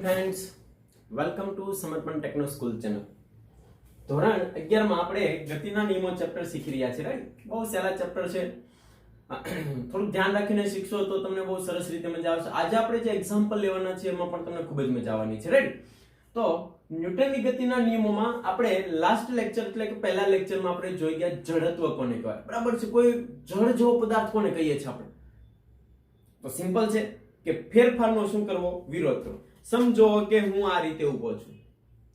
Friends, welcome to સમર્પણ techno school channel. ધોરણ 11 માં આપણે ગતિના નિયમો ચેપ્ટર શીખી રહ્યા છીએ. રાઈટ, બહુ સહેલા ચેપ્ટર છે. થોડું ધ્યાન રાખીને શીખશો તો તમને બહુ સરસ રીતે મજા આવશે. આજે આપણે જે એક્ઝામ્પલ લેવાના છે એમાં પણ તમને ખૂબ જ મજા આવવાની છે. રાઈટ, તો ન્યૂટનની ગતિના નિયમોમાં આપણે લાસ્ટ લેક્ચર એટલે કે પહેલા લેક્ચરમાં આપણે જોઈ ગયા જડત્વ કોને કહેવાય. બરાબર છે, કોઈ જડ જેવો પદાર્થ કોને કહીએ છીએ આપણે? તો સિમ્પલ છે કે ફેરફારનો શું કરવો? વિરોધ કરવો. સમજો કે હું આ રીતે ઊભો છું,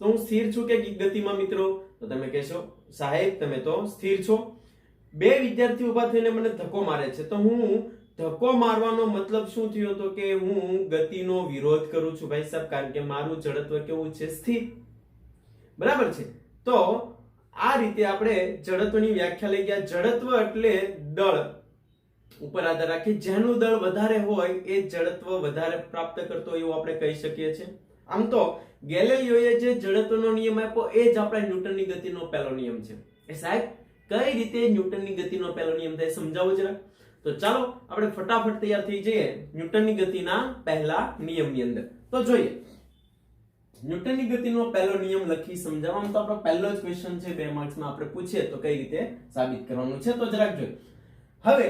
તો હું સ્થિર છું કે ગતિમાં મિત્રો? તો તમે કહેશો સાહેબ તમે તો સ્થિર છો. બે વિદ્યાર્થી ઊભા થઈને મને ધક્કો મારે છે, તો હું ધક્કો મારવાનો મતલબ શું થયો? તો કે હું ગતિનો વિરોધ કરું છું ભાઈ સાહેબ, કારણ કે મારું જડત્વ કેવું છે? સ્થિર. બરાબર છે. તો આ રીતે આપણે જડત્વની વ્યાખ્યા લઈ ગયા. જડત્વ એટલે દળ ઉપર આધાર રાખી, જેનું દળ વધારે હોય એ જડત્વ વધારે પ્રાપ્ત કરતો એવું આપણે કહી શકીએ છીએ. આમ તો ગેલિલિયોએ જે જડત્વનો નિયમ આપ્યો એ જ આપણા ન્યૂટનની ગતિનો પહેલો નિયમ છે. એ સાહેબ કઈ રીતે ન્યૂટનની ગતિનો પહેલો નિયમ થાય સમજાવો જરા. તો ચાલો આપણે ફટાફટ તૈયાર થઈ જઈએ ન્યૂટનની ગતિના પહેલા નિયમની અંદર. તો જોઈએ ન્યૂટનની ગતિનો પહેલો નિયમ લખી સમજાવવામાં. તો આપણો પહેલો જ ક્વેશ્ચન છે 2 માર્ક્સમાં આપણે પૂછીએ તો કઈ રીતે સાબિત કરવાનું છે તો જરાક જોઈએ. હવે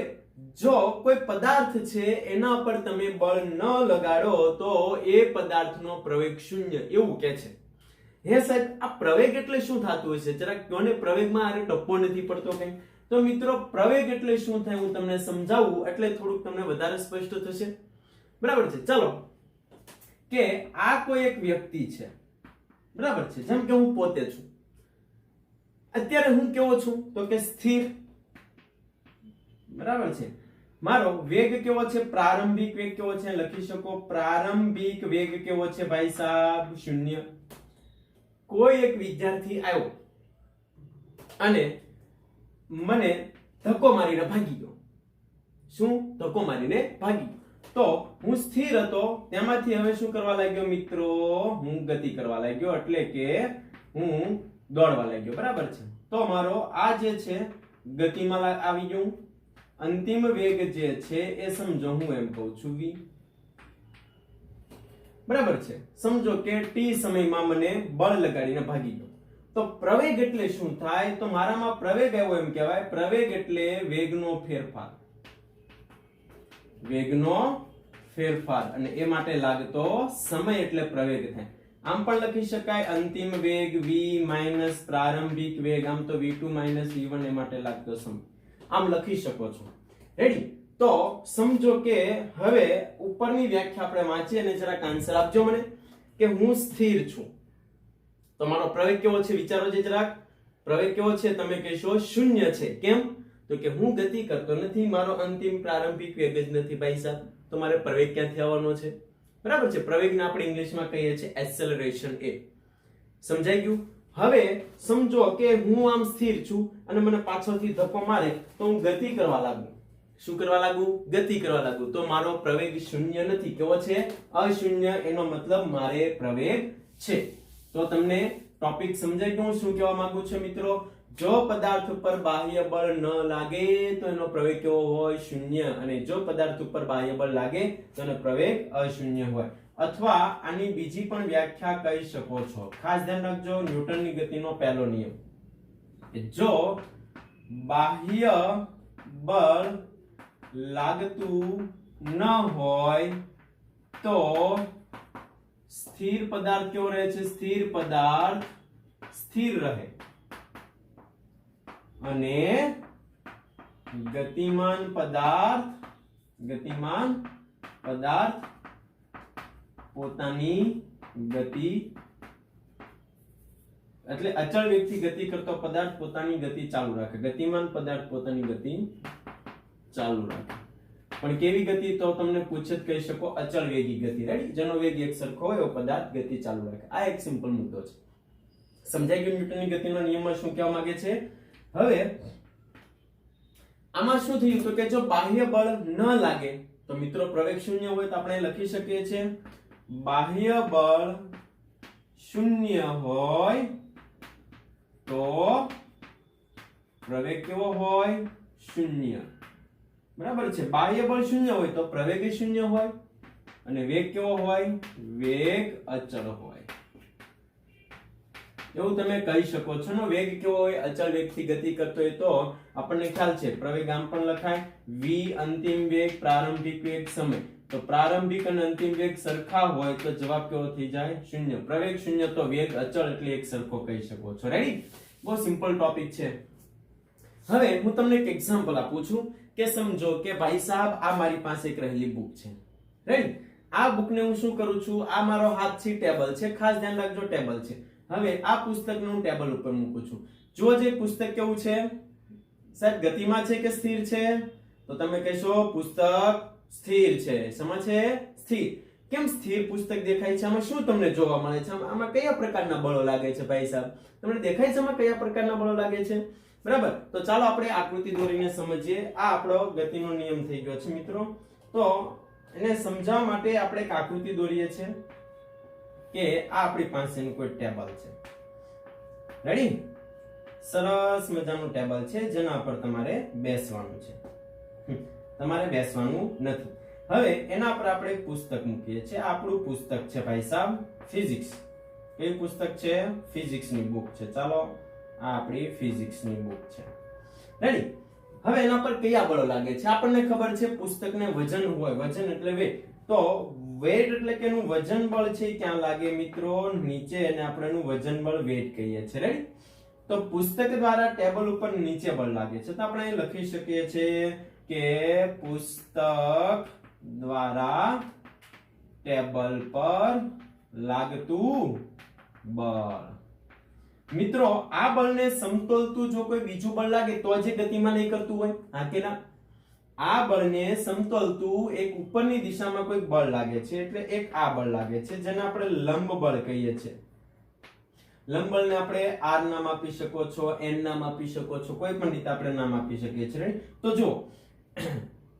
જો કોઈ પદાર્થ છે એના પર તમે બળ ન લગાડો તો એ પદાર્થનો પ્રવેગ શૂન્ય એવું કહે છે. હે સાહેબ આ પ્રવેગ એટલે શું થતું હશે? જરાક કોને પ્રવેગમાં આરે ટપ્પો નથી પડતો કઈ? તો મિત્રો પ્રવેગ એટલે શું થાય હું તમને સમજાવું એટલે થોડુંક તમને વધારે સ્પષ્ટ થશે. બરાબર છે. ચાલો કે આ કોઈ એક વ્યક્તિ છે, બરાબર છે, જેમ કે હું પોતે છું. અત્યારે હું કેવો છું? તો કે સ્થિર. બરાબર છે. મારો વેગ કેવો છે? પ્રારંભિક વેગ કેવો છે? લખી શકો પ્રારંભિક વેગ કેવો છે ભાઈ સાહેબ? 0. કોઈ એક વિદ્યાર્થી આવ્યો અને મને ધક્કો મારીને ભાગી ગયો. શું? ધક્કો મારીને ભાગી ગયો. તો હું સ્થિર હતો, તેમાંથી હવે શું કરવા લાગ્યો મિત્રો? હું ગતિ કરવા લાગ્યો, એટલે કે હું દોડવા લાગ્યો. બરાબર છે. તો મારો આ જે છે ગતિમાં આવી ગયું. અંતિમ વેગ જે છે એ સમજો હું એમ કહું છું v. બરાબર છે. સમજો કે t સમયમાં મને બળ લગાડીને ભાગી ગયો. તો પ્રવેગ એટલે શું થાય? તો મારામાં પ્રવેગ આવ્યો એમ કહેવાય. પ્રવેગ એટલે વેગનો ફેરફાર. વેગનો ફેરફાર અને એ માટે લાગતો સમય એટલે પ્રવેગ થાય. આમ પણ લખી શકાય અંતિમ વેગ v માઈનસ પ્રારંભિક વેગ, આમ તો v2 માઈનસ v1 એ માટે લાગતો સમય. આમ લખી શકો છો. રેડી? તો સમજો કે હવે ઉપરની વ્યાખ્યા આપણે વાંચીએ અને જરાક આન્સર આપજો મને કે હું સ્થિર છું. તો મારો પ્રવેગ કેવો છે વિચારો જે જરાક. પ્રવેગ કેવો છે? તમે કહેશો 0 છે. કેમ? તો કે હું ગતિ કરતો નથી, મારો અંતિમ પ્રારંભિક વેગ જ નથી ભાઈ સાહેબ. તો મારે પ્રવેગ ક્યાંથી આવવાનો છે? બરાબર છે. પ્રવેગને આપણે ઇંગ્લિશમાં કહીએ છીએ એક્સેલરેશન. એ સમજાઈ ગયું? હવે સમજો કે હું આમ સ્થિર છું અને મને પાછળથી ધક્કો મારે તો હું ગતિ કરવા લાગુ. શું કરવા લાગુ? ગતિ કરવા લાગુ. તો મારો પ્રવેગ 0 નથી. કેવો છે? અશૂન્ય. એનો મતલબ મારે પ્રવેગ છે. તો તમને ટોપિક સમજાઈ ગયું શું કહેવા માંગુ છું મિત્રો? જો પદાર્થ ઉપર બાહ્ય બળ ન લાગે તો એનો પ્રવેગ કેવો હોય? 0. અને જો પદાર્થ ઉપર બાહ્ય બળ લાગે તો એનો પ્રવેગ અશૂન્ય હોય. અથવા આની બીજી પણ વ્યાખ્યા કહી શકો છો. ખાસ ધ્યાન રાખજો ન્યૂટનની ગતિનો પહેલો નિયમ કે જો બાહ્ય બળ લાગતું ન હોય તો સ્થિર પદાર્થ કેવો રહે છે? સ્થિર પદાર્થ સ્થિર રહે અને ગતિમાન પદાર્થ પોતાની ગતિ એટલે અચળ વેગથી ગતિ કરતો પદાર્થ પોતાની ગતિ ચાલુ રાખે. ગતિમાન પદાર્થ પોતાની ગતિ ચાલુ રાખે. પણ કેવી ગતિ? તો તમને પૂછે જ કહી શકો અચળ વેગી ગતિ. રેડી? જેનો વેગ એક સરખો હોય એવો પદાર્થ ગતિ ચાલુ રાખે. આ એક સિમ્પલ મુદ્દો છે. સમજાઈ ગયું ન્યૂટનની ગતિના નિયમમાં શું કહેવા માંગે છે? હવે આમાં શું થયું? તો કે જો બાહ્ય બળ ન લાગે તો મિત્રો પ્રવેગ 0 હોય. તો આપણે લખી શકીએ છીએ બાહ્ય બળ 0 હોય તો પ્રવેગ કેવો હોય? 0. બરાબર છે. બાહ્ય બળ 0 હોય તો પ્રવેગ 0 હોય અને વેગ કેવો હોય? વેગ અચળ હોય. એવું તમે કહી શકો છો ને. વેગ કેવો હોય? અચળ વેગથી ગતિ કરતો હોય તો આપણને ખ્યાલ છે પ્રવેગ આમ પણ લખાય v અંતિમ વેગ પ્રારંભિક વેગ સમય. તો પ્રારંભિક અને અંતિમ વેગ સરખા હોય તો જવાબ કેવો થઈ જાય? શૂન્ય. પ્રવેગ શૂન્ય તો વેગ અચળ એટલે એક સરખો કહી શકો છો. રેડી? બહુ સિમ્પલ ટોપિક છે. હવે હું તમને એક એક્ઝામ્પલ આપું છું કે સમજો કે ભાઈ સાહેબ આ મારી પાસે એક રહેલી બુક છે. રાઈટ? આ બુકને હું શું કરું છું? આ મારો હાથ છે, ટેબલ છે. ખાસ ધ્યાન રાખજો ટેબલ છે. હવે આ પુસ્તકને હું ટેબલ ઉપર મૂકું છું. જુઓ જે પુસ્તક કેવું છે સાહેબ? ગતિમાં છે કે સ્થિર છે? તો તમે કહેશો પુસ્તક સ્થિર છે. સમજ છે? સ્થિર. કેમ સ્થિર પુસ્તક દેખાય છે? આમાં શું તમને જોવા મળે છે? આમાં કયા પ્રકારના બળો લાગે છે ભાઈ સાહેબ? તમને દેખાય છે આમાં કયા પ્રકારના બળો લાગે છે? બરાબર. તો ચાલો આપણે આકૃતિ દોરીને સમજીએ. આ આપણો ગતિનો નિયમ થઈ ગયો છે મિત્રો. તો એને સમજાવવા માટે આપણે એક આકૃતિ દોરીએ છીએ કે આ આપણી પાસેનું કોઈ ટેબલ છે. રેડી? સરસ મજાનું ટેબલ છે જેના પર તમારે બેસવાનું છે. તમારે બેસવાનું નથી. હવે એના પર આપણે પુસ્તક મૂકીએ છીએ. આપણું પુસ્તક છે ભાઈ સાહેબ ફિઝિક્સ. કઈ પુસ્તક છે? ફિઝિક્સની બુક છે. ચાલો આ આપણી ફિઝિક્સની બુક છે. રેડી? હવે એના પર કયા બળો લાગે છે? આપણને ખબર છે પુસ્તકને વજન હોય. વજન એટલે વેટ. તો વેટ એટલે કે એનું વજન બળ છે ક્યાં લાગે મિત્રો? નીચે. અને આપણે એનું વજન બળ વેટ કહીએ છીએ. રેડી? તો પુસ્તક દ્વારા ટેબલ ઉપર નીચે બળ લાગે છે. તો આપણે અહીં લખી શકીએ છીએ કે પુસ્તક દ્વારા ટેબલ પર લાગતું બળ. મિત્રો આ બળને સમતોલતું જો કોઈ બીજું બળ લાગે તો જ ગતિમાં નહીં કરતું હોય. હા કે ના? આ બળને સમતોલતું એક ઉપરની દિશામાં કોઈ બળ લાગે છે એટલે એક આ બળ લાગે છે જેને આપણે લંબ બળ કહીએ છીએ. લંબ બળને આપણે r નામ આપી શકો છો, n નામ આપી શકો છો, કોઈ પણ રીતે આપણે નામ આપી શકીએ છીએ. તો જો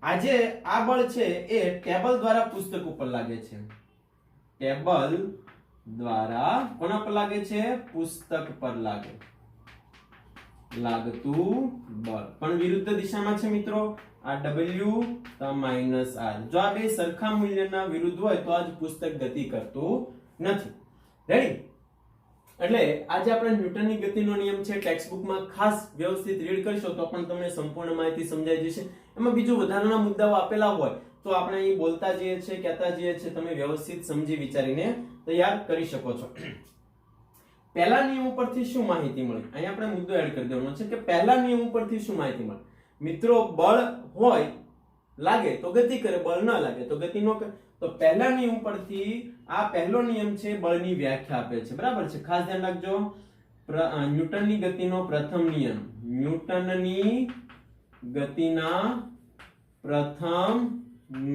આજે આ બળ છે એ ટેબલ દ્વારા પુસ્તક ઉપર લાગે છે. ટેબલ દ્વારા કોના પર લાગે છે? પુસ્તક પર લાગતું બળ. પણ વિરુદ્ધ દિશામાં છે મિત્રો. આ w તો માઈનસ r. જો આ બે સરખા મૂલ્યના વિરુદ્ધ હોય તો આજ પુસ્તક ગતિ કરતું નથી. રેડી? એટલે આજે આપણે ન્યૂટનની ગતિનો નિયમ છે ટેક્સ્ટ બુકમાં ખાસ વ્યવસ્થિત રીડ કરશો તો પણ તમને સંપૂર્ણ માહિતી સમજાઈ જશે. એમાં બીજું વધારાના મુદ્દાઓ આપેલા હોય તો આપણે અહીં બોલતા જઈએ છીએ, કહેતા જઈએ છીએ. તમે વ્યવસ્થિત સમજી વિચારીને તૈયાર કરી શકો છો. પહેલા નિયમ ઉપરથી શું માહિતી મળી? અહીં આપણે મુદ્દો એડ કરી દેવાનો છે કે પહેલા નિયમ ઉપરથી શું માહિતી મળી? મિત્રો બળ હોય લાગે તો ગતિ કરે, બળ ન લાગે તો ગતિ ન કરે. તો પહેલા નિયમ પરથી આ પહેલો નિયમ છે બળની વ્યાખ્યા આપે છે. બરાબર છે? ખાસ ધ્યાન રાખજો. ન્યૂટનની ગતિનો પ્રથમ નિયમ. ન્યૂટનની ગતિના પ્રથમ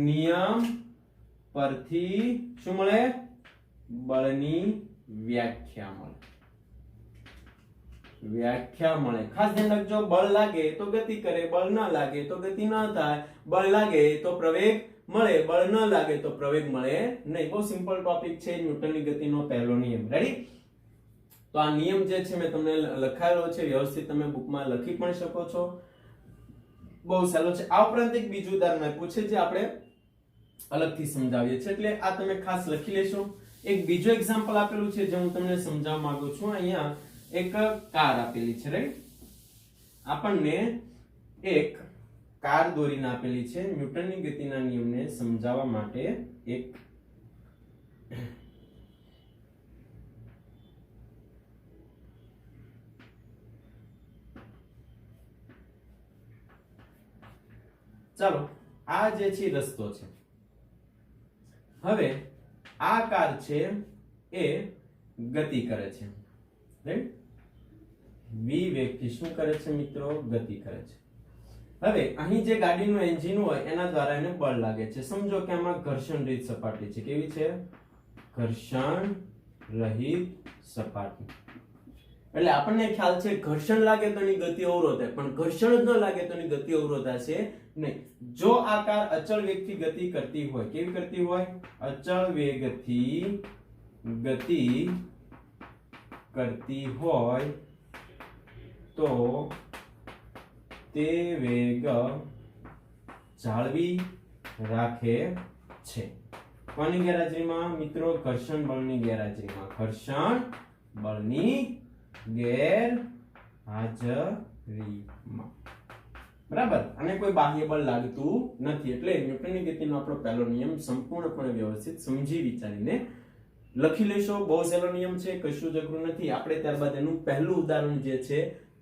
નિયમ પરથી શું મળે? બળની વ્યાખ્યા મળે. વ્યાખ્યા મળે. ખાસ ધ્યાન રાખજો. બળ લાગે તો ગતિ કરે, બળ ન લાગે તો ગતિ ન થાય. બળ લાગે તો પ્રવેગ મળે, બળ ન લાગે તો પ્રવેગ મળે નહીં. બહુ સિમ્પલ ટોપિક છે ન્યૂટનની ગતિનો પહેલો નિયમ. રેડી? તો આ નિયમ જે છે મેં તમને લખાયેલો છે, વ્યવસ્થિત તમે બુકમાં લખી પણ શકો છો. બહુ સહેલો છે. આ ઉપરાંત એક બીજું ઉદાહરણ આપ્યું છે જે આપણે અલગથી સમજાવીએ છીએ એટલે આ તમે ખાસ લખી લેશો. એક બીજો એક્ઝામ્પલ આપેલું છે જે હું તમને સમજાવવા માંગુ છું. અહીંયા એક કાર આપેલી છે. રાઈટ? આપણને એક કાર દોરીને આપેલી છે ન્યૂટનની ગતિના નિયમને સમજાવવા માટે. એક ચાલો આ જે છે રસ્તો છે. હવે આ કાર છે એ ગતિ કરે છે. રાઈટ? v વેગથી શું કરે છે મિત્રો? ગતિ કરે છે. હવે અહીં જે ગાડીનું એન્જિન હોય એના દ્વારા એને બળ લાગે છે. સમજો કે આમાં ઘર્ષણ રહિત સપાટી છે. કેવી છે? ઘર્ષણ રહિત સપાટી. એટલે આપણને ખ્યાલ છે ઘર્ષણ લાગે તો એની ગતિ અવરોધાય, પણ ઘર્ષણ જ ન લાગે તો એની ગતિ અવરોધાશે નહીં. જો આ કાર અચળ વેગથી ગતિ કરતી હોય, કેવી કરતી હોય? અચળ વેગથી ગતિ કરતી હોય તો તે વેગ જાળવી રાખે છે. કોની ગેરહાજરીમાં મિત્રો? ઘર્ષણ બળની ગેરહાજરીમાં. ઘર્ષણ બળની ગેરહાજરીમાં. બરાબર. અને કોઈ બાહ્ય બળ લાગતું નથી. એટલે ન્યૂટનની ગતિનો આપણો પહેલો નિયમ સંપૂર્ણપણે વ્યવસ્થિત સમજી વિચારીને લખી લેશો. બહુ સહેલો નિયમ છે, કશું જ અઘરું નથી. આપણે ત્યારબાદ એનું પહેલું ઉદાહરણ જે છે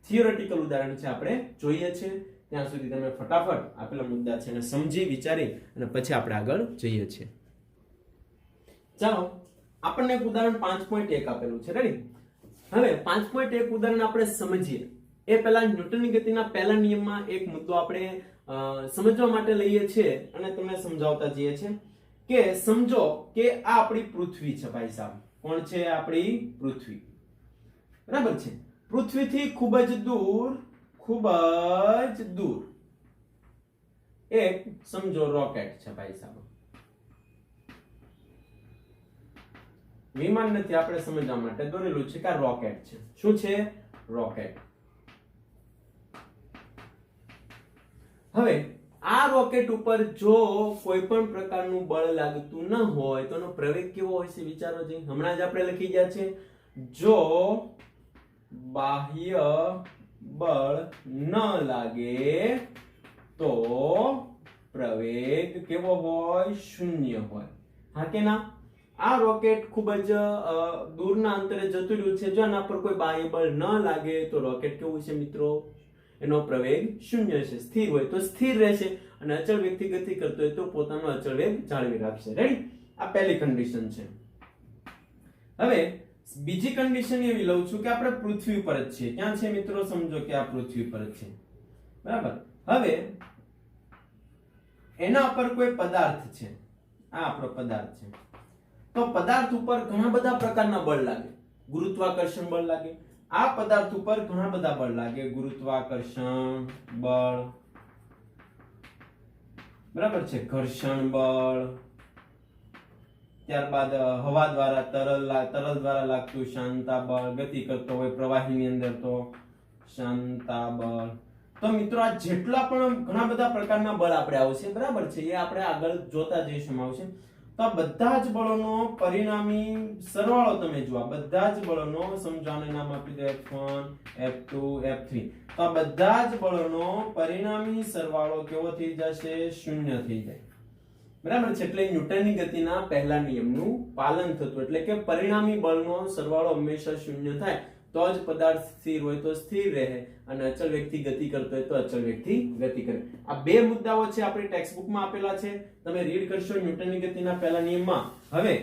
થિયોરેટિકલ ઉદાહરણ છે આપણે જોઈએ છે. ત્યાં સુધી તમે ફટાફટ આપેલા મુદ્દા છે એને સમજી વિચારી અને પછી આપણે આગળ જઈએ છીએ. ચાલો, આપણને એક ઉદાહરણ 5.1 આપેલું છે. રેડી? હવે 5.1 ઉદાહરણ આપણે સમજીએ એ પહેલા ન્યૂટનની ગતિના પહેલા નિયમમાં એક મુદ્દો આપણે સમજવા માટે લઈએ છીએ અને તમને સમજાવતા જઈએ છીએ કે સમજો કે આ આપણી પૃથ્વી છે ભાઈ સાહેબ. કોણ છે? આપણી પૃથ્વી. બરાબર છે. પૃથ્વીથી ખૂબ જ દૂર એક સમજો રોકેટ છે ભાઈ સાહેબ. વિમાન નથી, આપણે સમજવા માટે દોરેલું છે કે આ રોકેટ છે. શું છે? રોકેટ. હવે આ રોકેટ ઉપર જો કોઈ પણ પ્રકારનું બળ લાગતું ન હોય તો એનો પ્રવેગ કેવો હોય છે વિચારો છે. હમણાં જ આપણે લખી ગયા છે જો બાહ્ય બળ ન લાગે તો પ્રવેગ કેવો હોય? શૂન્ય હોય. હા કે ના? આ રોકેટ ખૂબ જ દૂરના અંતરે જતું રહ્યું છે. જો આના પર કોઈ બાહ્ય બળ ન લાગે તો રોકેટ કેવું છે મિત્રો? એનો પ્રવેગ શૂન્ય છે. સ્થિર હોય તો સ્થિર રહેશે અને અચળ વેગથી ગતિ કરતો હોય તો પોતાનો અચળ વેગ જાળવી રાખશે. રેડી? આ પહેલી કન્ડિશન છે. હવે બીજી કન્ડિશન એવી લઉં છું કે આપણે પૃથ્વી પર જ છીએ. ક્યાં છે મિત્રો? સમજો કે આ પૃથ્વી પર જ છે. બરાબર. હવે એના ઉપર કોઈ પદાર્થ છે. આ આપણો પદાર્થ છે. તો પદાર્થ ઉપર ઘણા બધા પ્રકારના બળ લાગે. ગુરુત્વાકર્ષણ બળ લાગે. આ પદાર્થ ઉપર ઘણા બધા બળ લાગે. ગુરુત્વાકર્ષણ બળ, બરાબર છે, ઘર્ષણ બળ, ત્યારબાદ હવા દ્વારા તરલ દ્વારા લાગતું શાંતા બળ, ગતિ કરતો હોય પ્રવાહીની અંદર તો શાંતા બળ. તો મિત્રો આ જેટલા પણ ઘણા બધા પ્રકારના બળ આપણે આવશે, બરાબર છે, એ આપણે આગળ જોતા જઈશું આવશે. તો બધા જ બળોનો પરિણામી સરવાળો તમે જુઓ. બધા જ બળોનો સમજાવને નામ આપી દો F1, F2, F3. તો બધા જ બળોનો પરિણામી સરવાળો કેવો થઈ જશે? શૂન્ય થઈ જાય. બરાબર છે. એટલે ન્યૂટનની ગતિના પહેલા નિયમનું પાલન થતું. એટલે કે પરિણામી બળનો સરવાળો હંમેશા શૂન્ય થાય તો જ પદાર્થ સ્થિર હોય તો સ્થિર રહે અને અચળ વેગથી ગતિ કરતો હોય તો અચળ વેગથી ગતિ કરે. આ બે મુદ્દાઓ છે આપણી ટેક્સ્ટ બુકમાં આપેલા છે. તમે રીડ કરશો ન્યૂટનની ગતિના પહેલા નિયમમાં. હવે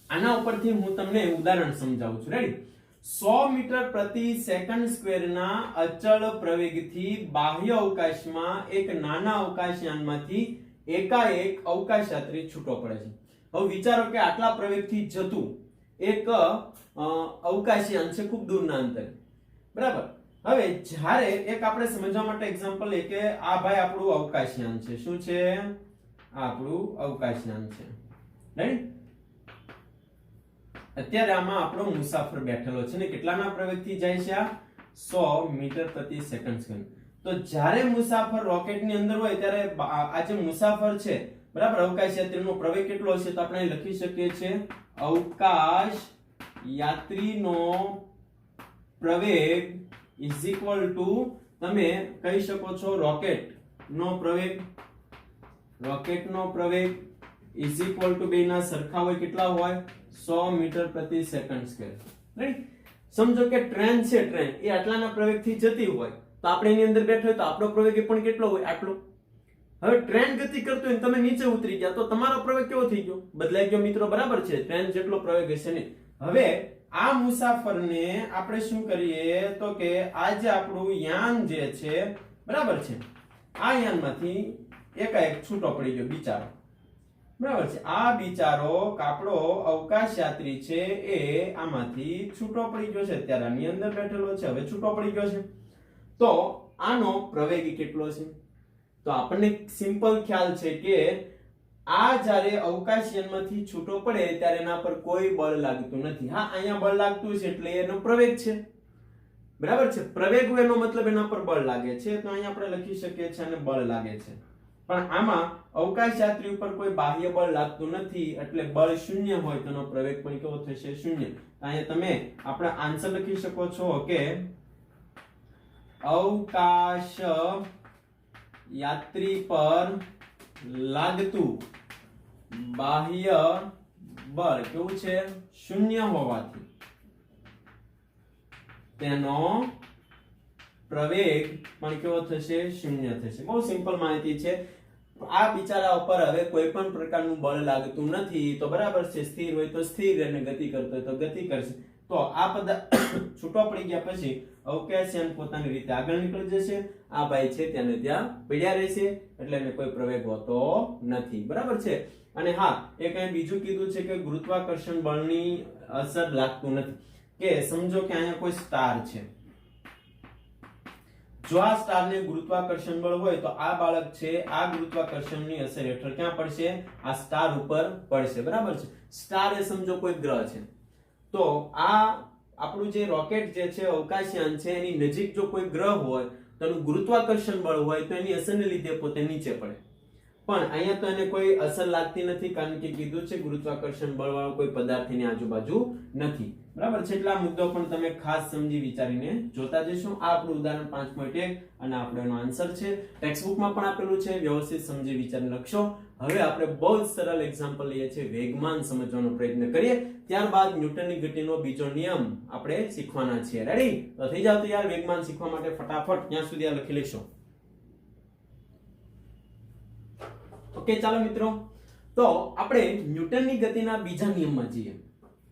આના ઉપરથી હું તમને ઉદાહરણ સમજાવું છું. રેડી? 100 મીટર પ્રતિ સેકન્ડ સ્ક્વેરના અચળ પ્રવેગથી બાહ્ય અવકાશમાં એક નાના અવકાશયાનમાંથી એકાએક અવકાશયાત્રી છૂટો પડે છે. હવે વિચારો કે આટલા પ્રવેગથી જતું એક અવકાશયાન છે ખૂબ દૂરના અંતરે. બરાબર. હવે જ્યારે એક આપણે સમજવા માટે એક્ઝામ્પલ લે કે આ ભાઈ આપણું અવકાશયાન છે. શું છે? આ આપણું અવકાશયાન છે. રાઈટ? અત્યારે આમાં આપણો મુસાફર બેઠેલો છે ને કેટલાના પ્રવેગથી જાય છે? આ 100 મીટર પ્રતિ સેકન્ડ સ્ક્વેર. તો જ્યારે મુસાફર રોકેટની અંદર હોય ત્યારે આ જે મુસાફર છે, બરાબર, અવકાશ યાત્રીનો પ્રવેગ કેટલો હશે? તો આપણે લખી શકીએ છીએ અવકાશ યાત્રીનો પ્રવેગ ઇઝ ઇક્વલ ટુ, તમે કહી શકો છો રોકેટનો પ્રવેગ. રોકેટનો પ્રવેગ ઇઝ ઇક્વલ ટુ બેના સરખા હોય. કેટલા હોય? 100 મીટર પ્રતિ સેકન્ડ સ્ક્વેર. રાઈટ? સમજો કે ટ્રેન છે, ટ્રેન એ આટલાના પ્રવેગથી જતી હોય તો આપણે એની અંદર બેઠો હોય તો આપણો પ્રવેગ પણ કેટલો હોય? આટલો. હવે ટ્રેન ગતિ કરતો હોય તમે નીચે ઉતરી ગયા તો તમારો પ્રવેગ કેવો થઈ ગયો? બદલાઈ ગયો મિત્રો. બરાબર છે. ટ્રેન જેટલો પ્રવેગ હશે નહીં. હવે આ મુસાફરને આપણે શું કરીએ તો કે આ જે આપણું યાન જે છે, બરાબર છે, આ યાનમાંથી એકાએક છૂટો પડી ગયો બિચારો. બરાબર છે. આ બિચારો કાપડો અવકાશ યાત્રી છે એ આમાંથી છૂટો પડી ગયો છે. અત્યારે આની અંદર બેઠેલો છે, હવે છૂટો પડી ગયો છે. તો આનો પ્રવેગ કેટલો છે? તો આપણને સિમ્પલ ખ્યાલ છે કે આ જ્યારે અવકાશયાનમાંથી છૂટો પડે ત્યારે એના પર કોઈ બળ લાગતું નથી. હા, અહીંયા બળ લાગતું છે એટલે એનો પ્રવેગ છે. બરાબર છે. પ્રવેગ એનો મતલબ એના પર બળ લાગે છે. તો અહીંયા આપણે લખી શકીએ છીએ અને બળ લાગે છે. પણ આમાં અવકાશયાત્રી ઉપર કોઈ બાહ્ય બળ લાગતું નથી, એટલે બળ શૂન્ય હોય તો એનો પ્રવેગ પણ કેવો થશે? શૂન્ય. અહીંયા તમે આપણે આન્સર લખી શકો છો કે અવકાશ યાત્રી પર લાગતું બાહ્ય બળ કેવું છે? શૂન્ય હોવાથી તેનો પ્રવેગ પણ કેવો થશે? શૂન્ય થશે. બહુ સિમ્પલ માહિતી છે. આ બિચારા ઉપર હવે કોઈ પણ પ્રકારનું બળ લાગતું નથી તો બરાબર છે, સ્થિર હોય તો સ્થિર અને ગતિ કરતો હોય તો ગતિ કરશે. તો આ પદાર્થ છૂટો પડી ગયા પછી અવકાશયાન પોતાની રીતે આગળ નીકળી જશે, આ ભાઈ છે ત્યાંને ત્યાં પડ્યા રહેશે, એટલે એને કોઈ પ્રવેગ હોતો નથી. બરાબર છે. અને હા, એક અહીં બીજું કીધું છે કે ગુરુત્વાકર્ષણ બળની અસર લાગતું નથી. કે સમજો કે અહીંયા કોઈ સ્ટાર છે, જો આ સ્ટારને ગુરુત્વાકર્ષણ બળ હોય તો આ બાળક છે આ ગુરુત્વાકર્ષણની અસર હેઠળ ક્યાં પડશે? આ સ્ટાર ઉપર પડશે. બરાબર છે. સ્ટાર એ સમજો કોઈ ગ્રહ છે, તો આ આપણું જે રોકેટ જે છે અવકાશયાન છે એની નજીક જો કોઈ ગ્રહ હોય તો એનું ગુરુત્વાકર્ષણ બળ હોય તો એની અસરને લીધે પોતે નીચે પડે. પણ અહીંયા તો એને કોઈ અસર લાગતી નથી, કારણ કે કીધું છે ગુરુત્વાકર્ષણ બળ વાળો કોઈ પદાર્થ એની આજુબાજુ નથી. બરાબર છે. એટલે આ મુદ્દો પણ તમે ખાસ સમજી વિચારીને જોતા જશો. આ આપણું ઉદાહરણ 5.1 અને આપણો આન્સર છે. ટેક્સ્ટબુકમાં પણ આપેલું છે, વ્યવસ્થિત સમજી વિચારીને લખશો. હવે આપણે બહુ જ સરળ એક્ઝામ્પલ લઈએ છીએ, વેગમાન સમજવાનો પ્રયત્ન કરીએ. ત્યારબાદ ન્યૂટનની ગતિનો બીજો નિયમ આપણે શીખવાના છીએ. રેડી? તો થઈ જાવ તૈયાર વેગમાન શીખવા માટે ફટાફટ. ત્યાં સુધી આ લખી લેશો. ઓકે, ચાલો મિત્રો, તો આપણે ન્યૂટનની ગતિના બીજા નિયમમાં જઈએ.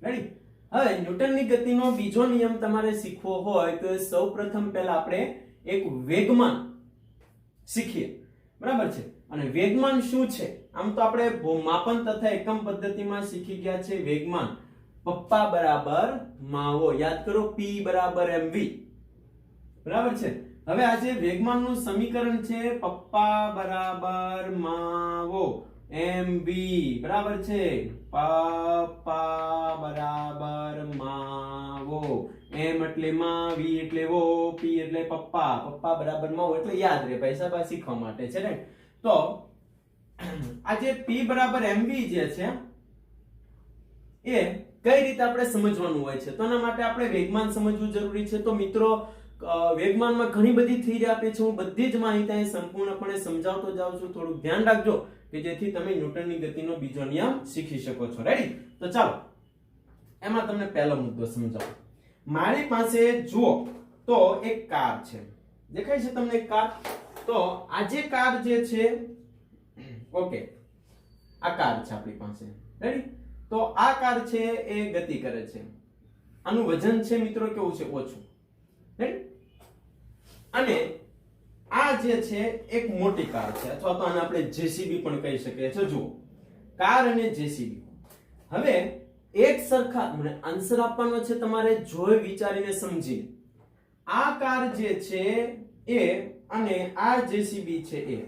રેડી? હવે ન્યૂટનની ગતિનો બીજો નિયમ તમારે શીખવો હોય તો સૌપ્રથમ પહેલા આપણે એક વેગમાન શીખીએ. બરાબર છે. અને વેગમાન શું છે? આમ તો આપણે માપન તથા એકમ પદ્ધતિમાં શીખી ગયા છે વેગમાન. પપ્પા બરાબર માવો. યાદ કરો, P બરાબર mv. બરાબર છે. હવે આ જે વેગમાનનું સમીકરણ છે પપ્પા બરાબર માવો mv. બરાબર છે. પપ્પા બરાબર માવો. m એટલે માં, v એટલે વો, p એટલે પપ્પા. પપ્પા બરાબર માવો એટલે યાદ રહે ભાઈ સાહેબ, આ શીખવા માટે છે ને. તો આ જે p બરાબર mv જે છે એ કઈ રીતે આપણે સમજવાનું હોય છે, તો એના માટે આપણે વેગમાન સમજવું જરૂરી છે. તો મિત્રો, વેગમાનમાં ઘણી બધી થિયરી આપી છે, હું બધી જ માહિતી સંપૂર્ણપણે સમજાવતો જાઉં છું. થોડું ધ્યાન રાખજો કે જેથી તમે ન્યૂટનની ગતિનો બીજો નિયમ શીખી શકો છો. રેડી? તો ચાલો એમાં તમને પહેલો મુદ્દો સમજાવું. મારી પાસે જુઓ તો એક કાર છે, દેખાય છે તમને એક કાર? તો આ જે કાર જે છે, ઓકે, આ કાર છે આપણી પાસે. રેડી? તો આ કાર છે એ ગતિ કરે છે. આનું વજન છે મિત્રો કેવું છે? ઓછું. રેડી? અને આ જે છે એક મોટી કાર છે, અથવા તો આને આપણે જેસીબી પણ કહી શકીએ છીએ. જુઓ, કાર અને જેસીબી. હવે એક સરખા મને આન્સર આપવાનો છે, તમારે જોઈ વિચારીને સમજી. આ કાર જે છે એ અને આ જેસીબી છે એ,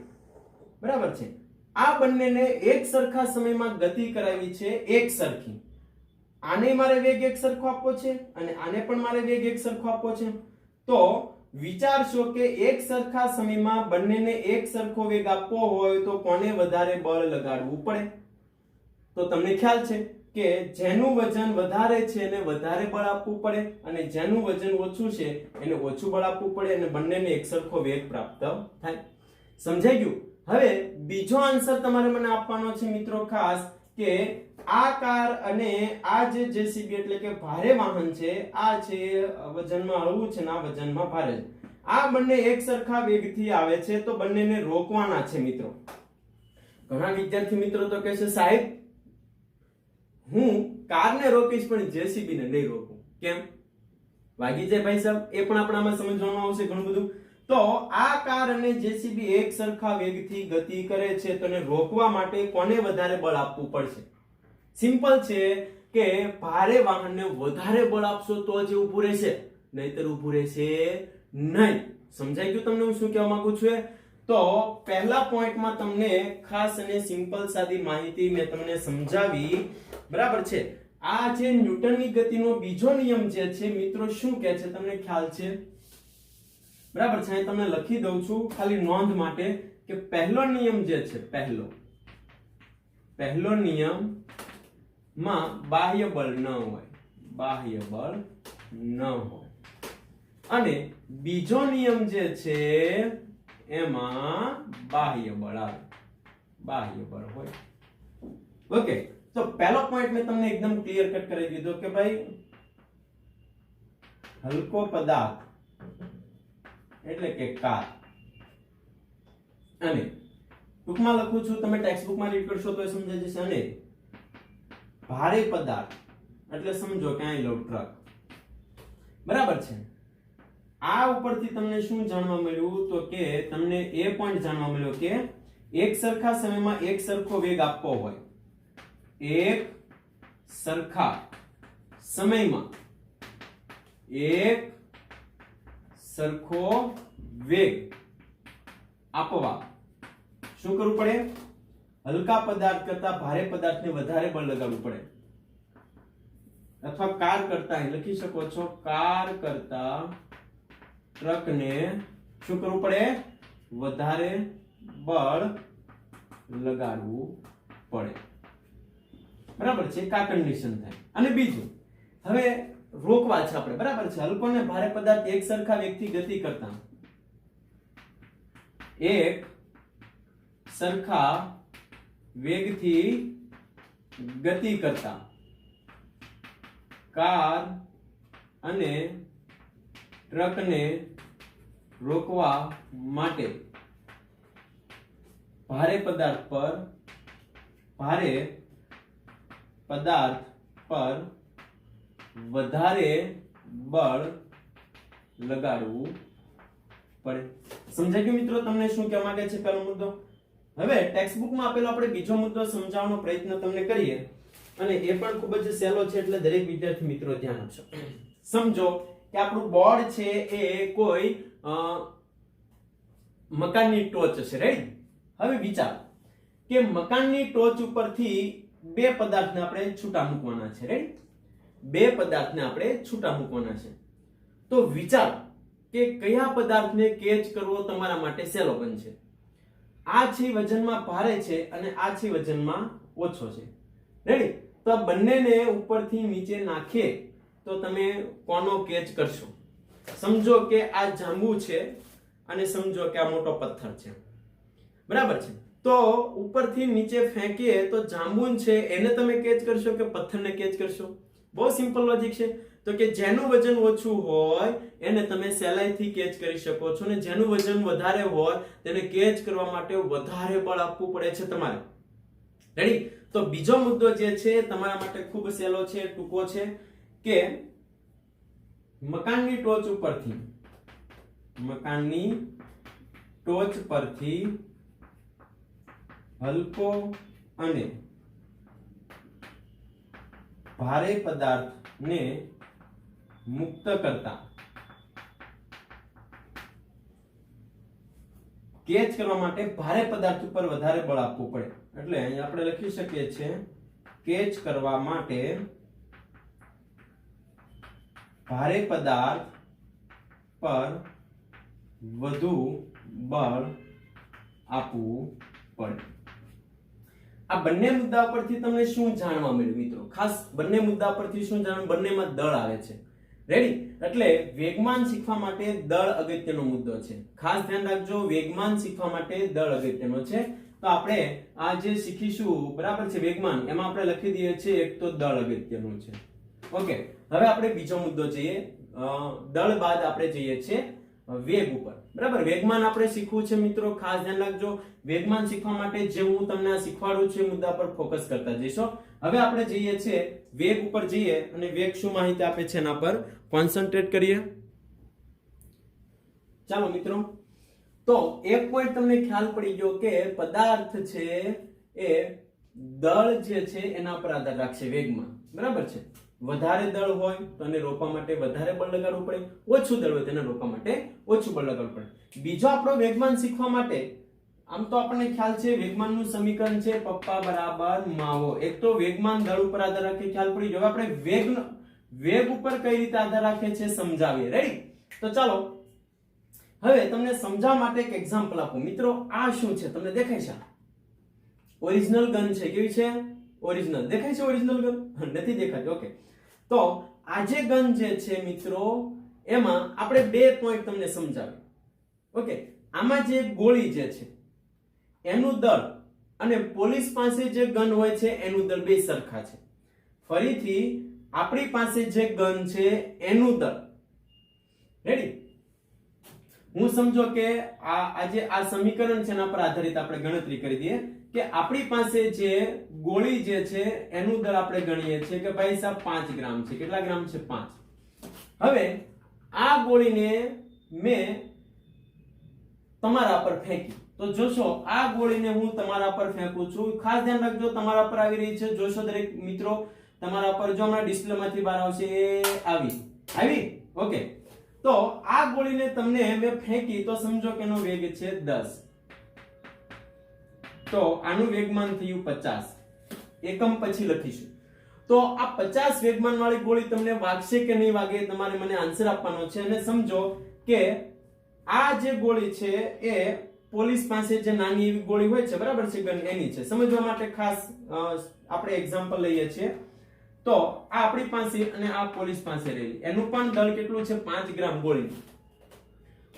બરાબર છે, આ બંનેને એક સરખા સમયમાં ગતિ કરાવી છે એક સરખી. આને મારે વેગ એક સરખો આપવો છે અને આને પણ મારે વેગ એક સરખો આપવો છે. તો વિચારશો કે એક સરખા સમયમાં બંનેને એક સરખો વેગ આપવો હોય તો કોને વધારે બળ લગાડવું પડે? તો તમને ખ્યાલ છે કે જેનું વજન વધારે છે એને વધારે બળ આપવું પડે અને જેનું વજન ઓછું છે એને ઓછું બળ આપવું પડે અને બંનેને એક સરખો વેગ પ્રાપ્ત થાય. સમજાઈ ગયું? હવે બીજો આન્સર તમારે મને આપવાનો છે મિત્રો ખાસ, કે આ કાર અને આ જે જેસીબી એટલે કે ભારે વાહન છે, આ છે વજનમાં હળવું છે ને આ વજનમાં ભારે છે, આ બંને એક સરખા વેગથી આવે છે તો બંનેને રોકવાના છે મિત્રો. ઘણા વિદ્યાર્થી મિત્રો તો કહે છે સાહેબ હું કારને રોકીશ પણ જેસીબી ને નહીં રોકું. કેમ? વાગી જાય ભાઈ સાહેબ, એ પણ આપણામાં સમજવાનું આવશે ઘણું બધું. તો આ કાર અને જેસીબી એક સરખા વેગથી ગતિ કરે છે તો એને રોકવા માટે કોને વધારે બળ આપવું પડશે? સિમ્પલ છે કે ભારે વાહનને વધારે બળ આપશો તો જ ઊભું રહેશે, નહીતર ઊભું રહેશે નહીં. સમજાઈ ગયું તમને હું શું કહેવા માંગુ છું? તો પહેલા પોઈન્ટમાં તમને ખાસ અને સિમ્પલ સાદી માહિતી મેં તમને સમજાવી. બરાબર છે. આ જે ન્યૂટનની ગતિનો બીજો નિયમ જે છે મિત્રો શું કહે છે તમને ખ્યાલ છે? બરાબર છે, અહીં તમને લખી દઉં છું ખાલી નોંધ માટે કે પહેલો નિયમ જે છે પહેલો નિયમ માં બાહ્ય બળ ન હોય, અને બીજો નિયમ જે છે એમાં બાહ્ય બળ હોય. ઓકે, તો પહેલો પોઈન્ટ મેં તમને એકદમ ક્લિયર કટ કરી દીધો કે ભાઈ હલકો પદાર્થ એટલે કે કાર, અને ટૂંકમાં લખું છું, તમે ટેક્સ્ટ બુકમાં રીડ કરશો તો સમજાઈ જશે. અને ભારે પદાર્થ એટલે સમજો કે અહીં લો ટ્રક, બરાબર છે. આ ઉપરથી તમને શું જાણવા મળ્યું તો કે તમને એ પોઈન્ટ જાણવા મળ્યો કે એક સરખા સમયમાં એક સરખો વેગ આપવો હોય, એક સરખા સમયમાં એક સરખો વેગ આપવા શું કરવું પડે? હલકા પદાર્થ કરતા ભારે પદાર્થને વધારે બળ લગાડવું પડે. અથવા કાર કરતા લખી શકો છો, કાર કરતા ટ્રકને શું કરવું પડે? વધારે બળ લગાડવું પડે. બરાબર છે, કા કન્ડિશન થાય. અને બીજું હવે રોકવા છે આપણે, બરાબર છે. હલકો ને ભારે પદાર્થ એક સરખા વેગથી ગતિ કરતા, એક સરખા વેગથી ગતિ કરતા કાર અને ટ્રકને રોકવા માટે ભારે પદાર્થ પર વધારે બળ લગાડવું પડે. સમજાય ગયું મિત્રો તમને શું કહેવા માંગે છે પહેલો મુદ્દો? હવે ટેક્સ્ટ બુકમાં આપેલો આપણે બીજો મુદ્દો સમજાવવાનો પ્રયત્ન તમને કરીએ, અને એ પણ ખૂબ જ સહેલો છે, એટલે દરેક વિદ્યાર્થી મિત્રો ધ્યાન આપજો. સમજો કે આપણું બોર્ડ છે એ કોઈ મકાનની ટોચ છે, રાઈટ? હવે વિચારો કે મકાનની ટોચ ઉપરથી બે પદાર્થને આપણે છૂટા મૂકવાના છે, રાઈટ? બે પદાર્થને આપણે છૂટા મૂકવાના છે. તો વિચારો કે કયા પદાર્થને કેચ કરવો તમારા માટે સહેલો બનશે. આ છે વજનમાં ભારે છે અને આ છે વજનમાં ઓછો છે, રેડી? તો આ બંનેને ઉપરથી નીચે નાખીએ તો તમે કોનો કેચ કરશો? સમજો કે આ જાંબુ છે અને સમજો કે આ મોટો પથ્થર છે, બરાબર છે. તો ઉપરથી નીચે ફેંકીએ તો જાંબુ છે એને તમે કેચ કરશો કે પથ્થરને કેચ કરશો? બહુ સિમ્પલ લોજિક છે. તો કે જેનું વજન ઓછું હોય એને તમે સહેલાઈથી કેચ કરી શકો છો, અને જેનું વજન વધારે હોય તેને કેચ કરવા માટે વધારે બળ આપવું પડે છે તમારે, રેડી? તો બીજો મુદ્દો જે છે તમારા માટે ખૂબ સહેલો છે, ટૂંકો છે, કે મકાનની ટોચ પરથી હલકો અને ભારે પદાર્થને મુક્ત કરતા કેચ કરવા માટે ભારે પદાર્થ ઉપર વધારે બળ આપવું પડે. એટલે અહીં આપણે લખી શકીએ છીએ કેચ કરવા માટે ભારે પદાર્થ પર વધુ બળ આપવું પડે. આ બંને મુદ્દા પરથી તમને શું જાણવા મળ્યું મિત્રો? ખાસ બંને મુદ્દા પરથી શું જાણવું? બંનેમાં દળ આવે છે, રેડી? એટલે વેગમાન શીખવા માટે દળ અગત્યનો મુદ્દો છે. ખાસ ધ્યાન રાખજો, વેગમાન શીખવા માટે દળ અગત્યનો છે. તો આપણે આ જે શીખીશું, બરાબર છે, વેગમાન, એમાં આપણે લખી દઈએ છીએ એક તો દળ અગત્યનું છે. ઓકે, હવે આપણે બીજો મુદ્દો જોઈએ. દળ બાદ આપણે જઈએ છીએ વેગ ઉપર, બરાબર? વેગમાન આપણે શીખવું છે મિત્રો, ખાસ ધ્યાન રાખજો. વેગમાન શીખવા માટે જે હું તમને આ શીખવાડું છું એ મુદ્દા પર ફોકસ કરતા જઈશો. હવે આપણે જઈએ છીએ વેગ ઉપર જઈએ અને વેગ શું માહિતી આપે છે એના પર કોન્સન્ટ્રેટ કરીએ. ચાલો મિત્રો, તો એક પોઈન્ટ તમને ખ્યાલ પડી ગયો કે પદાર્થ છે એ દળ જે છે એના પર આધાર રાખશે વેગમાં, બરાબર છે? વધારે દળ હોય તો એને રોકવા માટે વધારે બળ લગાડવું પડે, ઓછું દળ હોય તેને રોકવા માટે ઓછું બળ લગાડવું પડે. બીજો આપણો વેગમાન શીખવા માટે આમ તો આપણને ખ્યાલ છે વેગમાનનું સમીકરણ છે પપ્પા બરાબર માવો. એક તો વેગમાન દળ ઉપર આધાર રાખે, ખ્યાલ પડી ગયો. આપણે વેગ ઉપર કઈ રીતે આધાર રાખે છે સમજાવીએ, રેડી? તો ચાલો, હવે તમને સમજાવવા માટે એક એક્ઝામ્પલ આપું મિત્રો. આ શું છે તમને દેખાય છે? ઓરિજિનલ ગન છે. કેવી છે? ઓરિજિનલ. દેખાય છે ઓરિજિનલ ગન? નથી દેખાતી. ઓકે, તો આ જે ગન જે છે મિત્રો, એમાં આપણે બે પોઈન્ટ તમને સમજાવ્યું. ઓકે, આમાં જે ગોળી જે છે એનું દળ અને પોલીસ પાસે જે ગન હોય છે એનું દળ બે સરખા છે. ફરીથી આપણી પાસે જે ગન છે એનું દળ, રેડી? હું સમજો કે આ સમીકરણ છે એના પર આધારિત આપણે ગણતરી કરી દઈએ કે આપણી પાસે જે ગોળી જે છે એનું દળ આપણે ગણીએ છીએ કે ભાઈ સાહેબ 5 ગ્રામ છે. કેટલા ગ્રામ છે? 5. હવે આ ગોળીને મેં તમારા પર ફેંકી, તો જોશો આ ગોળીને હું તમારા પર ફેંકું છું. ખાસ ધ્યાન રાખજો, તમારા પર આવી રહી છે. જોશો દરેક મિત્રો તમારા પર, જો હમણાં ડિસ્પ્લે માંથી બહાર આવશે. આવી. ઓકે, તો આ ગોળીને તમને મેં ફેંકી તો સમજો કે એનો વેગ છે 10. તો આનું વેગમાન થયું 50. એકમ પછી લખીશું. તો આ 50 વેગમાન વાળી ગોળી તમને વાગશે કે નહીં વાગે તમારે મને આન્સર આપવાનો છે. અને સમજો કે આ જે ગોળી છે એ પોલીસ પાસે જે નાની એવી ગોળી હોય છે, બરાબર છે, ગન એની છે. સમજવા માટે ખાસ આપણે એક્ઝામ્પલ લઈએ છીએ. તો આ આપણી પાસે અને આ પોલીસ પાસે રહેલી, એનું પણ દળ કેટલું છે? 5 ગ્રામ ગોળી.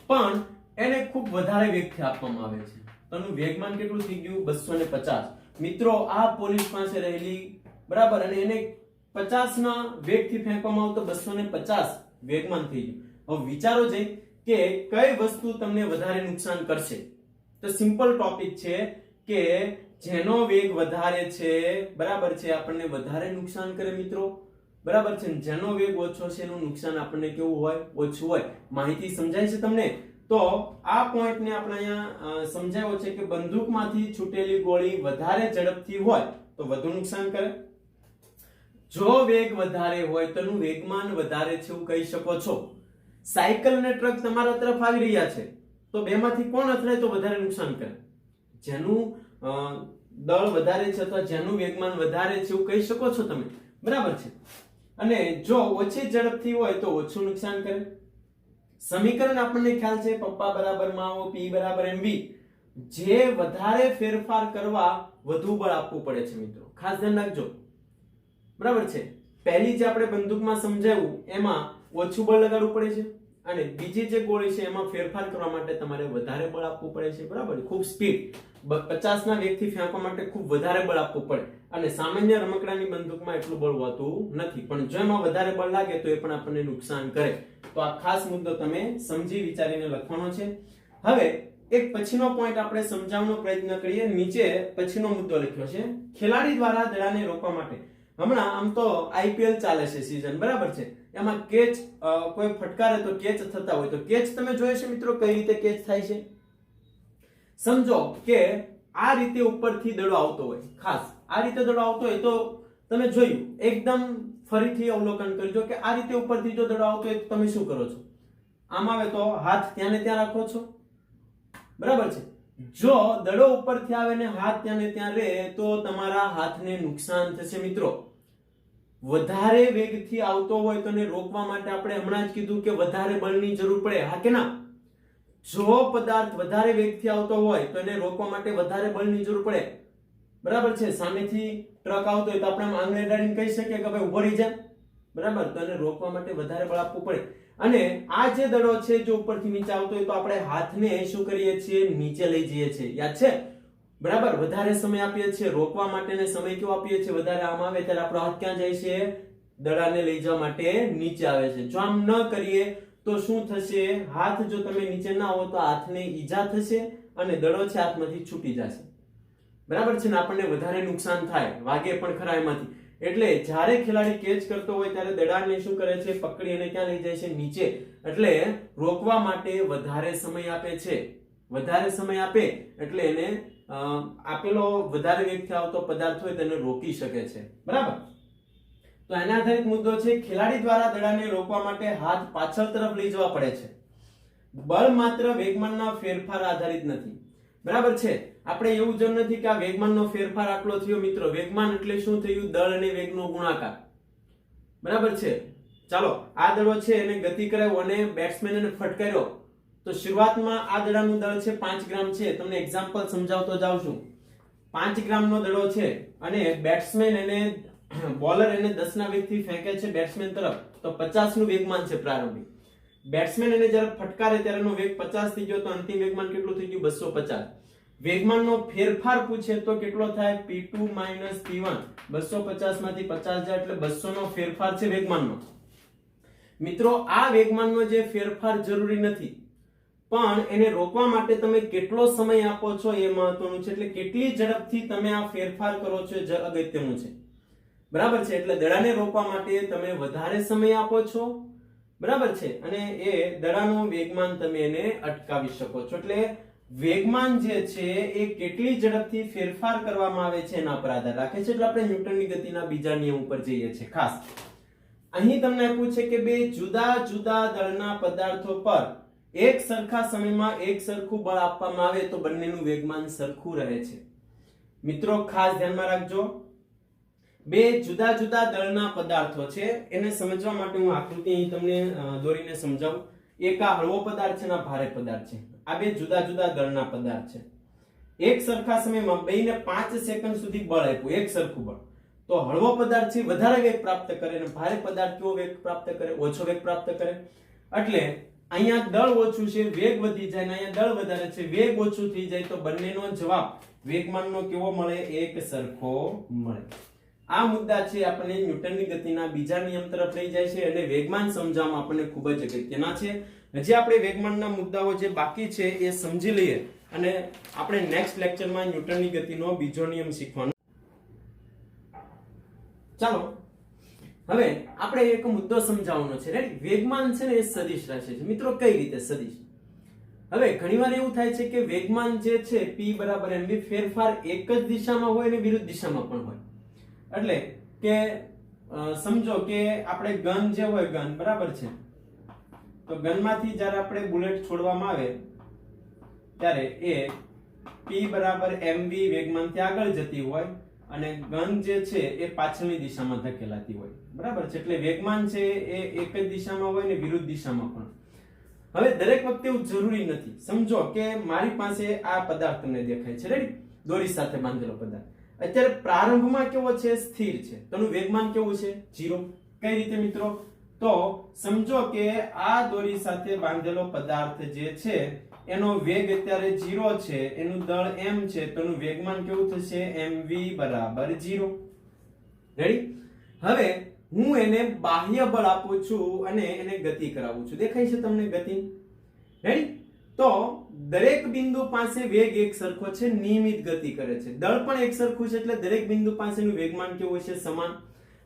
પણ એને ખૂબ વધારે વેગથી આપવામાં આવે છે. તો એનું વેગમાન કેટલું થઈ ગયું? 250. મિત્રો આ પોલીસ પાસે રહેલી, બરાબર, અને એને 50 ના વેગથી ફેંકવામાં આવે તો 250 વેગમાન થઈ ગયું. હવે વિચારો છે કે કઈ વસ્તુ તમને વધારે નુકસાન કરશે. તો સિમ્પલ ટોપિક છે કે જેનો વેગ વધારે છે, બરાબર છે, આપણને વધારે નુકસાન કરે મિત્રો, બરાબર છે. જેનો વેગ ઓછો છે એનું નુકસાન આપણને કેવું હોય? ઓછું હોય. માહિતી સમજાય છે તમને? તો આ પોઈન્ટને આપણે અહીંયા સમજાવ્યો છે કે બંદૂકમાંથી છૂટેલી ગોળી વધારે ઝડપથી હોય તો વધુ નુકસાન કરે. જો વેગ વધારે હોય તો એનું વેગમાન વધારે છે એવું કહી શકો છો. સાયકલ અને ટ્રક તમારા તરફ આવી રહ્યા છે તો બેમાંથી કોણ અથડાય તો વધારે નુકસાન કરે? જેનું દળ વધારે છે અથવા જેનું વેગમાન વધારે છે એવું કહી શકો છો તમે, બરાબર છે. અને જો ઓછી ઝડપથી હોય તો ઓછું નુકસાન કરે. સમીકરણ આપણને ખ્યાલ છે, પપ્પા બરાબર માવો, P બરાબર mv. જે વધારે ફેરફાર કરવા વધુ બળ આપવું પડે છે મિત્રો, ખાસ ધ્યાન રાખજો, બરાબર છે. પહેલી જે આપણે બંદૂકમાં સમજાવ્યું એમાં ઓછું બળ લગાડવું પડે છે, અને બીજી જે ગોળી છે એમાં ફેરફાર કરવા માટે તમારે વધારે બળ આપવું પડે છે, બરાબર. ખૂબ સ્પીડ 50 ના વેગથી ફેંકવા માટે ખૂબ વધારે બળ આપવું પડે, અને સામાન્ય રમકડાની બંદૂકમાં એટલું બળ હોતું નથી. પણ જો એમાં વધારે બળ લાગે તો એ પણ આપણને નુકસાન કરે. તો આ ખાસ મુદ્દો તમે સમજી વિચારીને લખવાનો છે. હવે એક પછીનો પોઈન્ટ આપણે સમજાવવાનો પ્રયત્ન કરીએ. નીચે પછીનો મુદ્દો લખ્યો છે, ખેલાડી દ્વારા દડાને રોકવા માટે. હમણાં આમ તો IPL ચાલે છે સીઝન, બરાબર છે. એમાં કેચ કોઈ ફટકારે તો કેચ થતા હોય, તો કેચ તમે જોયો છે મિત્રો કઈ રીતે કેચ થાય છે? સમજો કે આ રીતે ઉપરથી દડો આવતો હોય, ખાસ આ રીતે દડો આવતો હોય તો તમે જોયું, એકદમ ફરીથી અવલોકન કરજો કે આ રીતે ઉપરથી જો દડો આવતો હોય તો તમે શું કરો છો? આમ આવે તો હાથ ત્યાં ને ત્યાં રાખો છો, બરાબર છે. જો દડો ઉપરથી આવે ને હાથ ત્યાં ને ત્યાં રહે તો તમારા હાથને નુકસાન થશે મિત્રો. વધારે વેગથી આવતો હોય તો એને રોકવા માટે આપણે હમણાં જ કીધું કે વધારે બળની જરૂર પડે, હા કે ના? જો પદાર્થ વધારે વેગથી આવતો હોય તો એને રોકવા માટે વધારે બળની જરૂર પડે, બરાબર છે. સામેથી ટ્રક આવતો હોય તો આપણે આંગળી અડાડીને કહી શકીએ કે ભાઈ ઉભો રહી જા, બરાબર. તો એને રોકવા માટે વધારે બળ આપવું પડે. અને આ જે દડો છે જો ઉપરથી નીચે આવતો હોય તો આપણે હાથને શું કરીએ છીએ? નીચે લઈ જઈએ છીએ, યાદ છે, બરાબર. વધારે સમય આપીએ છીએ રોકવા માટે, ને સમય કેવો આપીએ છીએ? વધારે આમ આવે ત્યારે આપણો હાથ ક્યાં જાય છે? દડાને લઈ જવા માટે નીચે આવે છે. જો આમ ન કરીએ તો શું થશે? હાથ જો તમે નીચે ના આવો તો હાથને ઈજા થશે અને દડો છે હાથમાંથી છૂટી જશે, બરાબર છે ને. આપણને વધારે નુકસાન થાય, વાગે પણ ખરા એમાંથી. એટલે જ્યારે ખેલાડી કેચ કરતો હોય ત્યારે દડાને શું કરે છે? પકડી અને ક્યાં લઈ જાય છે? નીચે. એટલે રોકવા માટે વધારે સમય આપે છે. વધારે સમય આપે એટલે એને આપેલો વધારે વેગથી આવતો પદાર્થ હોય તેને રોકી શકે છે, બરાબર. તો એના આધારિત મુદ્દો છે, ખેલાડી દ્વારા દડાને રોકવા માટે હાથ પાછળ તરફ લઈ જવા પડે છે. બળ માત્ર વેગમાનના ફેરફાર આધારિત નથી, બરાબર છે. આપણે એવું જ નથી કે આ વેગમાનનો ફેરફાર આટલો થયો મિત્રો. વેગમાન એટલે શું થયું? દળ અને વેગનો ગુણાકાર, બરાબર છે. ચાલો, આ દડો છે એને ગતિ કરાવ્યો અને બેટ્સમેન એને ફટકાર્યો તો શરૂઆતમાં આ દડાનું દળ છે 5 ગ્રામ છે. તમને એક્ઝામ્પલ સમજાવતો જાઉં છું. 5 ગ્રામનો દડો છે અને બેટ્સમેન એને બોલર એને 10 ના વેગથી ફેંકે છે બેટ્સમેન તરફ, તો 50 નું વેગમાન છે પ્રારંભિક. બેટ્સમેન એને જ્યારે ફટકારે ત્યારે એનો વેગ 50 થઈ ગયો, તો અંતિમ વેગમાન કેટલું થઈ ગયું? 250. વેગમાનનો ફેરફાર પૂછે તો કેટલો થાય? P2 - P1. 250 માંથી 50 જાય એટલે 200 નો ફેરફાર છે વેગમાનનો. મિત્રો આ વેગમાનનો જે ફેરફાર જરૂરી નથી, પણ એને રોકવા માટે તમે કેટલો સમય આપો છો એ મહત્વનું છે. એટલે કેટલી ઝડપથી તમે આ ફેરફાર કરો છો એ અગત્યનું છે. બરાબર છે? એટલે દડાને રોકવા માટે તમે વધારે સમય આપો છો, બરાબર છે, અને એ દડાનું વેગમાન તમે એને અટકાવી શકો છો. એટલે વેગમાન જે છે એ કેટલી ઝડપથી ફેરફાર કરવામાં આવે છે એના પર આધાર રાખે છે. એટલે આપણે ન્યૂટનની ગતિના બીજા નિયમ ઉપર જઈએ છીએ. ખાસ અહીં તમને આપ્યું છે કે બે જુદા જુદા દળના પદાર્થો પર એક સરખા સમયમાં એક સરખું બળ આપવામાં આવે તો બંનેનું વેગમાન સરખું રહે છે. મિત્રો ખાસ ધ્યાનમાં રાખજો, બે જુદા જુદા દળના પદાર્થો છે, એને સમજવા માટે હું આકૃતિ અહીં તમને દોરીને સમજાવું. એક આ હળવો પદાર્થ છે અને આ ભારે પદાર્થ છે. આ બે જુદા જુદા દળના પદાર્થ છે. એક સરખા સમયમાં બેને 5 સેકન્ડ સુધી બળ આપ્યું, એક સરખું બળ, તો હળવો પદાર્થ છે વધારે વેગ પ્રાપ્ત કરે અને ભારે પદાર્થ કેવો વેગ પ્રાપ્ત કરે? ઓછો વેગ પ્રાપ્ત કરે. એટલે અહીંયા દળ ઓછું છે, વેગ વધી જાય, અને અહીંયા દળ વધારે છે, વેગ ઓછું થઈ જાય, તો બંનેનો જવાબ વેગમાનનો કેવો મળે? એક સરખો મળે. આ મુદ્દા છે આપણને ન્યૂટનની ગતિના બીજા નિયમ તરફ લઈ જાય છે અને વેગમાન સમજાવવામાં આપણને ખૂબ જ અગત્યના છે. હજી આપણે વેગમાનના મુદ્દાઓ જે બાકી છે એ સમજી લઈએ અને આપણે નેક્સ્ટ લેક્ચરમાં ન્યૂટનની ગતિનો બીજો નિયમ શીખવાનો. ચાલો હવે આપણે એક મુદ્દો સમજાવવાનો છે. રેડી? વેગમાન છે ને એ સદિશ રાશિ છે. મિત્રો કઈ રીતે સદિશ? હવે ઘણીવાર એવું થાય છે કે વેગમાન જે છે P = mv ફેરફાર એક જ દિશામાં હોય અને વિરુદ્ધ દિશામાં પણ હોય. એટલે કે સમજો કે આપણે ગન જે હોય, ગન બરાબર છે, તો ગનમાંથી જ્યારે આપણે બુલેટ છોડવામાં આવે ત્યારે એ P = mv વેગમાનથી આગળ જતી હોય અને ગન જે છે એ પાછળની દિશામાં ધકેલાતી હોય. બરાબર છે? એટલે વેગમાન છે એ એક જ દિશામાં હોય ને વિરુદ્ધ દિશામાં પણ. હવે દરેક વખતે એવું જરૂરી નથી. સમજો કે મારી પાસે આ પદાર્થ તમને દેખાય છે, રેડી? દોરી સાથે બાંધેલો પદાર્થ. અત્યારે પ્રારંભમાં કેવો છે? સ્થિર છે. તેનું વેગમાન કેવું છે? 0. કઈ રીતે મિત્રો? તો સમજો કે આ દોરી સાથે બાંધેલો પદાર્થ જે છે એનો વેગ અત્યારે 0 છે, એનું દળ m છે, તો એનું વેગમાન કેવું થશે? mv = 0. રેડી? હવે હું એને બાહ્ય બળ આપું છું અને એને ગતિ કરાવું છું. દેખાય છે તમને ગતિ? રેડી? તો દરેક બિંદુ પાસે વેગ એક સરખો છે, નિયમિત ગતિ કરે છે. દળ પણ એક સરખું છે, એટલે દરેક બિંદુ પાસેનું વેગમાન કેવું છે? સમાન.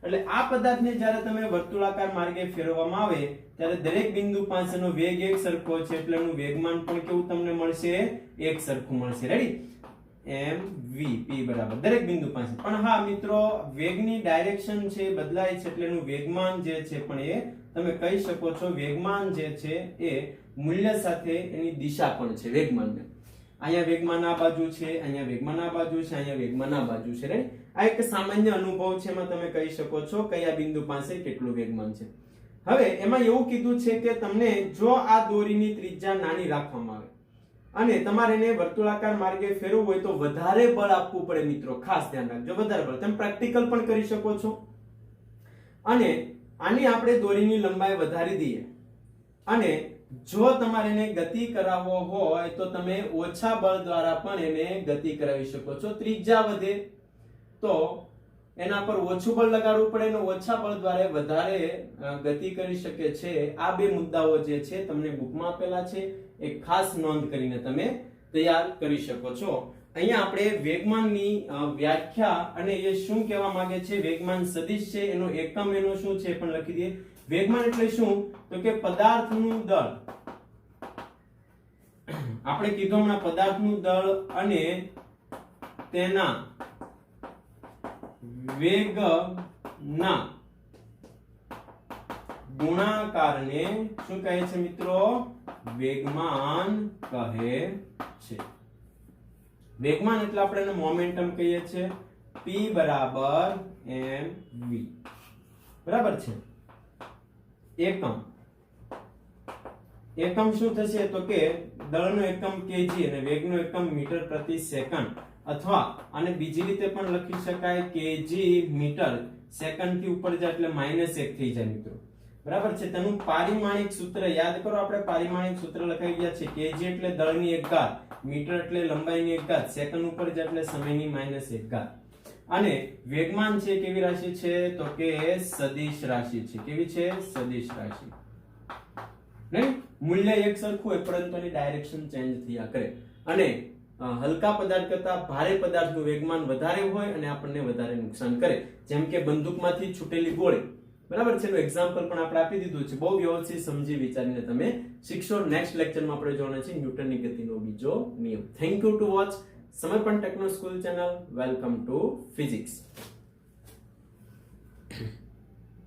એટલે આ પદાર્થને જ્યારે તમે વર્તુળાકાર માર્ગે ફેરવવામાં આવે ત્યારે દરેક બિંદુ પાસેનો વેગ એક સરખો છે, એટલે એનું વેગમાન પણ કેવું તમને મળશે? એક સરખું મળશે. રેડી? mv p બરાબર દરેક બિંદુ પાસે. પણ હા મિત્રો, વેગની ડાયરેક્શન છે બદલાય છે, એટલે એનું વેગમાન જે છે પણ એ તમે કહી શકો છો વેગમાન જે છે એ મૂલ્ય સાથે એની દિશા પણ છે વેગમાનને. અહીંયા વેગમાન આ બાજુ છે, અહીંયા વેગમાન આ બાજુ છે, અહીંયા વેગમાન આ બાજુ છે. રાઈટ? આ એક સામાન્ય અનુભવ છે, એમાં તમે કહી શકો છો કયા બિંદુ પાસે કેટલું વેગમાન છે. હવે એમાં એવું કીધું છે કે તમને જો આ દોરીની ત્રિજ્યા નાની રાખવામાં આવે અને તમારે એને વર્તુળાકાર માર્ગે ફેરવવું હોય તો વધારે બળ આપવું પડે. મિત્રો ખાસ ધ્યાન રાખજો, વધારે બળ. તમે પ્રેક્ટિકલ પણ કરી શકો છો. અને આની આપણે દોરીની લંબાઈ વધારી દઈએ અને જો તમારે એને ગતિ કરાવવો હોય તો તમે ઓછા બળ દ્વારા પણ એને ગતિ કરાવી શકો છો. ત્રિજ્યા વધે તો એના પર ઓછું બળ લગાડવું પડે અને ઓછા બળ દ્વારા વધારે ગતિ કરી શકે છે. આ બે મુદ્દાઓ જે છે તમને બુકમાં આપેલા છે, એક ખાસ નોંધ કરીને તમે તૈયાર કરી શકો છો. અહીંયા આપણે વેગમાનની વ્યાખ્યા અને એ શું કહેવા માંગે છે, વેગમાન સદિશ છે, એનો એકમ એનો શું છે પણ લખી દઈએ. વેગમાન એટલે શું? તો કે પદાર્થનું દળ. આપણે કીધું હમણાં પદાર્થનું દળ અને તેના વેગના ગુણાકારને શું કહે છે મિત્રો? વેગમાન કહે છે. વેગમાન એટલે આપણે એને મોમેન્ટમ કહીએ છીએ. P = mv. બરાબર છે? એકમ એકમ શું થશે તો કે દળનો એકમ કેજી અને વેગનો એકમ મીટર પ્રતિ સેકન્ડ, અથવા આને બીજી રીતે પણ લખી શકાય કેજી મીટર સેકન્ડ થી ઉપર જાય એટલે -1 થઈ જાય મિત્રો, બરાબર છે. તેનું પારિમાણિક સૂત્ર યાદ કરો, આપણે પારિમાણિક સૂત્ર લખાઈ ગયા છે. કેજી એટલે દળની એક ઘાત, મીટર એટલે લંબાઈની એક ઘાત, સેકન્ડ ઉપર જાય એટલે સમયની -1 ઘાત. અને વેગમાન છે કેવી રાશિ છે તો કે સદિશ રાશિ છે. કેવી છે? સદિશ રાશિ. રાઈટ? મૂલ્ય એક સરખું હોય પરંતુ એની ડાયરેક્શન ચેન્જ થયા કરે. અને હલકા પદાર્થ કરતા ભારે પદાર્થનું વેગમાન વધારે હોય અને આપણને વધારે નુકસાન કરે. જેમ કે બંદૂકમાંથી છૂટેલી ગોળી, બરાબર છે. એનું એક્ઝામ્પલ પણ આપણે આપી દીધું છે. બહુ વ્યવસ્થિત સમજી વિચારીને તમે શીખશો. નેક્સ્ટ લેક્ચરમાં આપણે જોવાના છે ન્યૂટનની ગતિનો બીજો નિયમ. થેન્ક યુ ટુ વોચ સમર્પણ techno school channel. Welcome to physics.